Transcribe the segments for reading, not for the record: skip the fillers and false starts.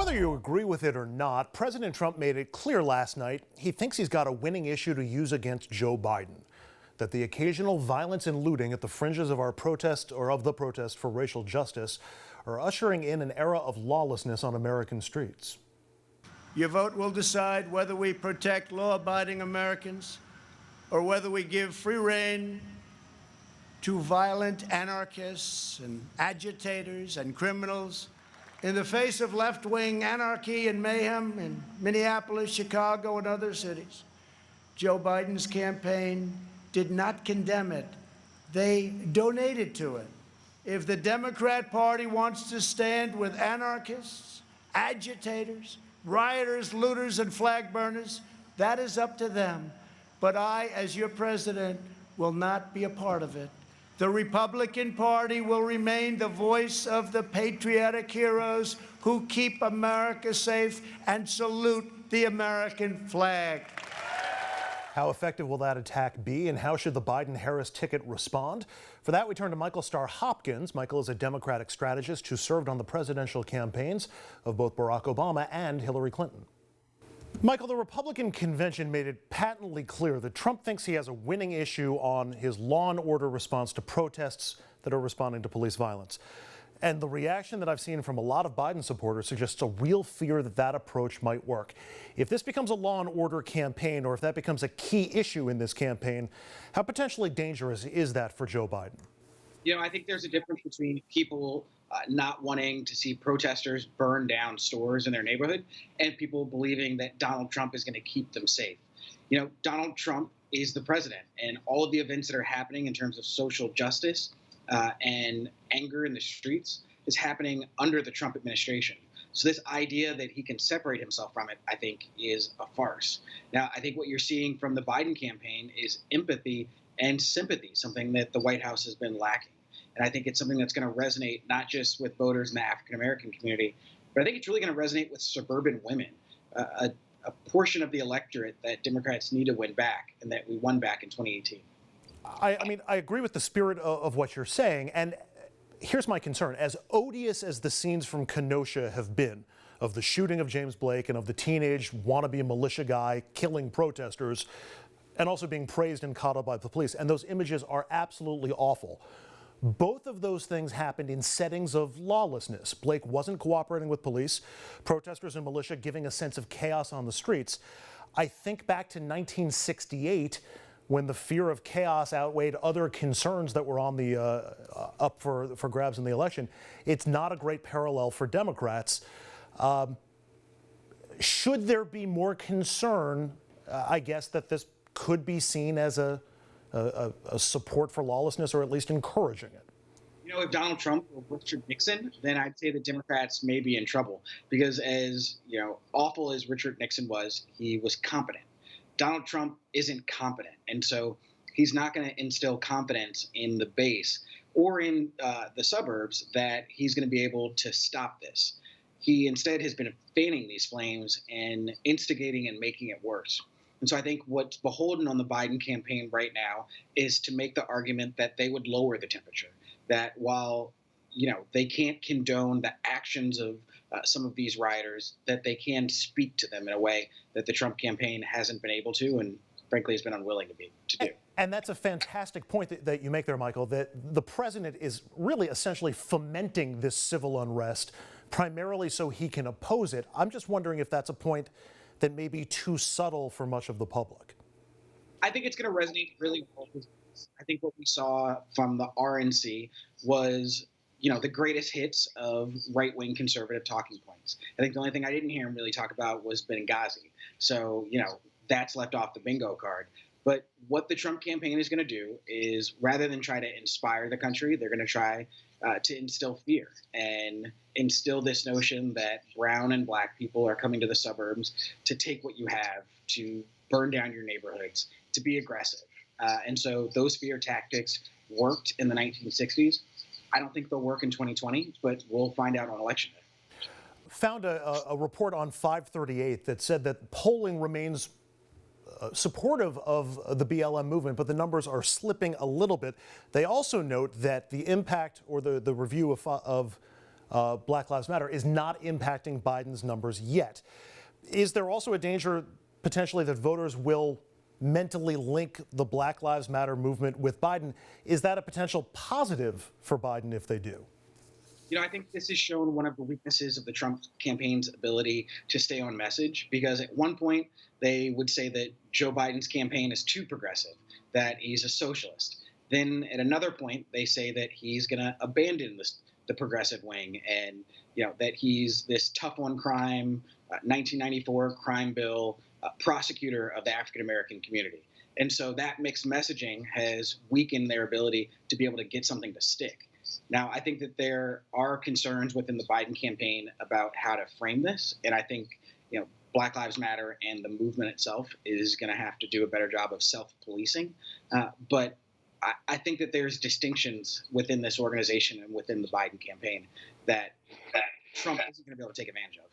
Whether you agree with it or not, President Trump made it clear last night he thinks he's got a winning issue to use against Joe Biden. That the occasional violence and looting at the fringes of our protest or of the protest for racial justice are ushering in an era of lawlessness on American streets. Your vote will decide whether we protect law-abiding Americans or whether we give free rein to violent anarchists and agitators and criminals. In the face of left-wing anarchy and mayhem in Minneapolis, Chicago, and other cities, Joe Biden's campaign did not condemn it. They donated to it. If the Democrat Party wants to stand with anarchists, agitators, rioters, looters, and flag burners, that is up to them. But I, as your president, will not be a part of it. The Republican Party will remain the voice of the patriotic heroes who keep America safe and salute the American flag. How effective will that attack be, and how should the Biden-Harris ticket respond? For that, we turn to Michael Starr Hopkins. Michael is a Democratic strategist who served on the presidential campaigns of both Barack Obama and Hillary Clinton. Michael, the Republican convention made it patently clear that Trump thinks he has a winning issue on his law and order response to protests that are responding to police violence. And the reaction that I've seen from a lot of Biden supporters suggests a real fear that that approach might work. If this becomes a law and order campaign, or if that becomes a key issue in this campaign, how potentially dangerous is that for Joe Biden? You know, I think there's a difference between people not wanting to see protesters burn down stores in their neighborhood and people believing that Donald Trump is going to keep them safe. You know, Donald Trump is the president, and all of the events that are happening in terms of social justice and anger in the streets is happening under the Trump administration. So this idea that he can separate himself from it, I think, is a farce. Now, I think what you're seeing from the Biden campaign is empathy and sympathy, something that the White House has been lacking. And I think it's something that's going to resonate not just with voters in the African-American community, but I think it's really going to resonate with suburban women, a portion of the electorate that Democrats need to win back and that we won back in 2018. I mean, I agree with the spirit of what you're saying. And here's my concern. As odious as the scenes from Kenosha have been, of the shooting of James Blake and of the teenage wannabe militia guy killing protesters, and also being praised and coddled by the police, and those images are absolutely awful. Both of those things happened in settings of lawlessness. Blake wasn't cooperating with police, protesters and militia giving a sense of chaos on the streets. I think back to 1968, when the fear of chaos outweighed other concerns that were on the up for grabs in the election. It's not a great parallel for Democrats. Should there be more concern, I guess, that this could be seen as a support for lawlessness, or at least encouraging it? You know, if Donald Trump were Richard Nixon, then I'd say the Democrats may be in trouble, because as awful as Richard Nixon was, he was competent. Donald Trump isn't competent, and so he's not going to instill confidence in the base or in the suburbs that he's going to be able to stop this. He instead has been fanning these flames and instigating and making it worse. And so I think what's beholden on the Biden campaign right now is to make the argument that they would lower the temperature, that while they can't condone the actions of some of these rioters, that they can speak to them in a way that the Trump campaign hasn't been able to, and frankly has been unwilling to do. And that's a fantastic point that you make there, Michael, that the president is really essentially fomenting this civil unrest, primarily so he can oppose it. I'm just wondering if that's a point that may be too subtle for much of the public. I think it's going to resonate really well. I think what we saw from the RNC was the greatest hits of right-wing conservative talking points. I think the only thing I didn't hear him really talk about was Benghazi. So, that's left off the bingo card. But what the Trump campaign is going to do is, rather than try to inspire the country, they're going to try to instill fear and instill this notion that brown and black people are coming to the suburbs to take what you have, to burn down your neighborhoods, to be aggressive. And so those fear tactics worked in the 1960s. I don't think they'll work in 2020, but we'll find out on election day. Found a report on 538 that said that polling remains supportive of the BLM movement, but the numbers are slipping a little bit. They also note that the impact, or the review of Black Lives Matter, is not impacting Biden's numbers yet. Is there also a danger potentially that voters will mentally link the Black Lives Matter movement with Biden? Is that a potential positive for Biden if they do? I think this has shown one of the weaknesses of the Trump campaign's ability to stay on message, because at one point they would say that Joe Biden's campaign is too progressive, that he's a socialist. Then at another point, they say that he's going to abandon the progressive wing, and that he's this tough on crime, 1994 crime bill prosecutor of the African American community. And so that mixed messaging has weakened their ability to be able to get something to stick. Now, I think that there are concerns within the Biden campaign about how to frame this, and I think Black Lives Matter and the movement itself is going to have to do a better job of self-policing. But I think that there's distinctions within this organization and within the Biden campaign that Trump isn't going to be able to take advantage of.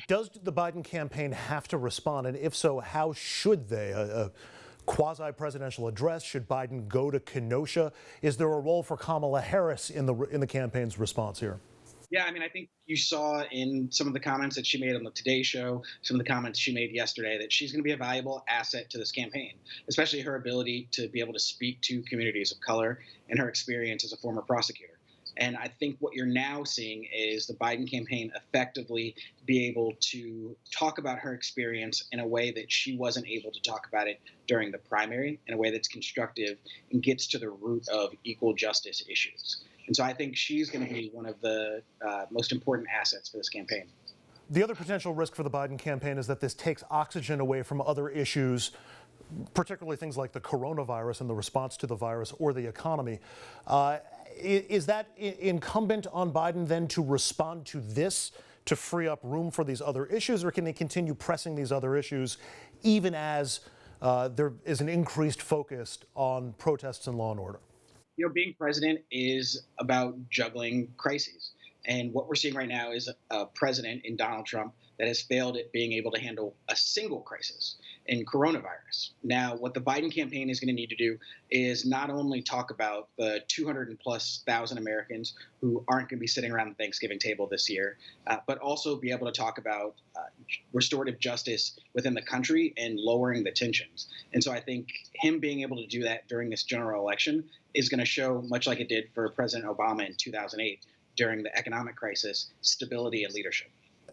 Does the Biden campaign have to respond? And if so, how should they? A quasi-presidential address? Should Biden go to Kenosha? Is there a role for Kamala Harris in the campaign's response here? Yeah, I think you saw in some of the comments that she made on the Today Show, some of the comments she made yesterday, that she's going to be a valuable asset to this campaign, especially her ability to be able to speak to communities of color and her experience as a former prosecutor. And I think what you're now seeing is the Biden campaign effectively be able to talk about her experience in a way that she wasn't able to talk about it during the primary, in a way that's constructive and gets to the root of equal justice issues. And so I think she's going to be one of the most important assets for this campaign. The other potential risk for the Biden campaign is that this takes oxygen away from other issues, particularly things like the coronavirus and the response to the virus or the economy. Is that incumbent on Biden then to respond to this to free up room for these other issues, or can they continue pressing these other issues even as there is an increased focus on protests and law and order? Being president is about juggling crises. And what we're seeing right now is a president in Donald Trump that has failed at being able to handle a single crisis in coronavirus. Now, what the Biden campaign is going to need to do is not only talk about the 200,000+ Americans who aren't going to be sitting around the Thanksgiving table this year, but also be able to talk about restorative justice within the country and lowering the tensions. And so I think him being able to do that during this general election is going to show, much like it did for President Obama in 2008, during the economic crisis, stability and leadership.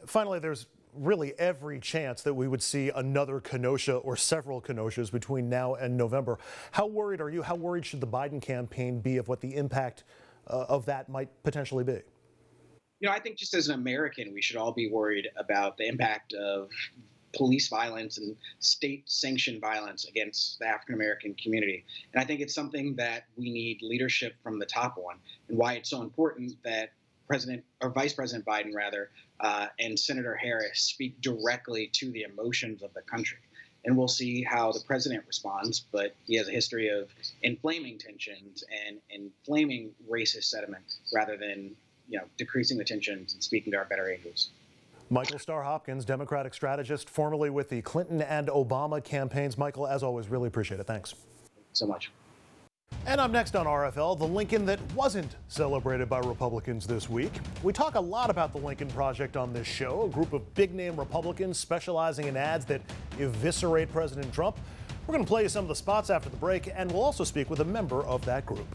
Finally, there's really every chance that we would see another Kenosha or several Kenoshas between now and November. How worried are you? How worried should the Biden campaign be of what the impact of that might potentially be? I think just as an American, we should all be worried about the impact of police violence and state-sanctioned violence against the African-American community. And I think it's something that we need leadership from the top on, and why it's so important that Vice President Biden, and Senator Harris speak directly to the emotions of the country. And we'll see how the president responds, but he has a history of inflaming tensions and inflaming racist sentiment rather than decreasing the tensions and speaking to our better angels. Michael Starr Hopkins, Democratic strategist, formerly with the Clinton and Obama campaigns. Michael, as always, really appreciate it. Thanks so much. And up next on RFL, the Lincoln that wasn't celebrated by Republicans this week. We talk a lot about the Lincoln Project on this show, a group of big-name Republicans specializing in ads that eviscerate President Trump. We're going to play you some of the spots after the break, and we'll also speak with a member of that group.